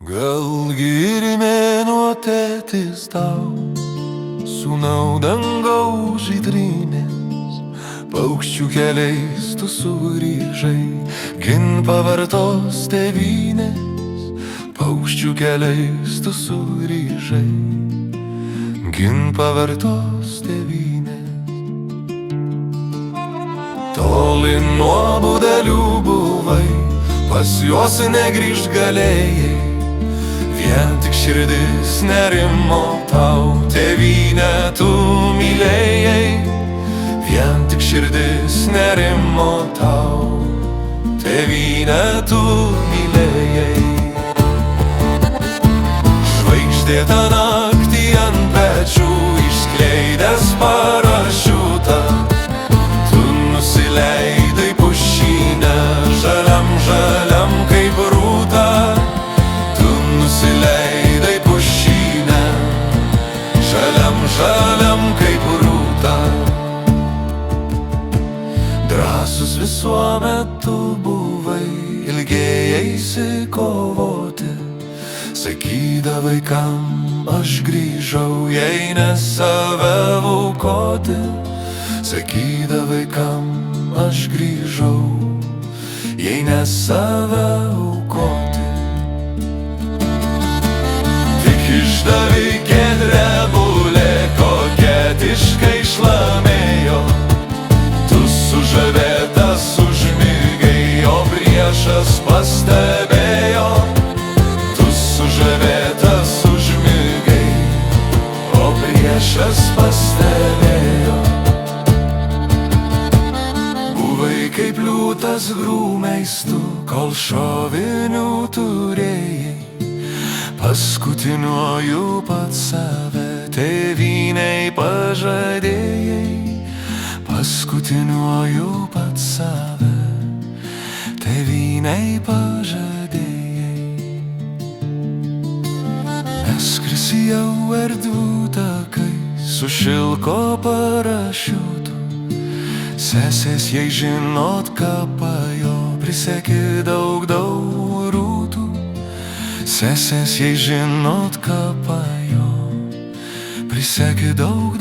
Galgi ir mėnuo tėtis tau, sūnau dangaus žydrynės, paukščių keliais tu sugrįžai, gin pavartos tėvynės, paukščių keliais tu sugrįžai, gin pavartos tėvynės. Toli nuo budelių buvai, pas juos negrįžt galėjai, vien tik širdis nerimo tau, tėvynę tu mylėjai. Vien tik širdis nerimo tau, tėvynę tu mylėjai. Žvaigždėtą naktį ant pečių išskleidęs parašiutą, tu nusileidai pušyne, žaliam žaliam kaip rūta. Tu nusileidai pušyne, žaliam žaliam kaip rūta. Drąsus visuomet tu buvai, ilgėjaisi kovoti, sakydavai, kam aš grįžau, jei ne save aukoti. Sakydavai, kam aš grįžau, jei ne save aukoti. Tik išdavai giedrę bulę, koketiškai šlamėjo, tu sužavėtas užmigai, o priešas pastebėjo. Tu sužavėtas užmigai, o priešas pastebėjo. Buvai kaip liūtas grūmeis tu, kol šovinių turėjai, paskutiniuoju pats save tėvynei pažadėjai. Paskutiniuoju pats save tėvynei pažadėjai. Neskrisi jau erdvių takais su šilko parašiutu, sesės, jei žinot, ką pajo, priseki daug rūtų. Sesės, jei žinot, ką pajo, priseki daug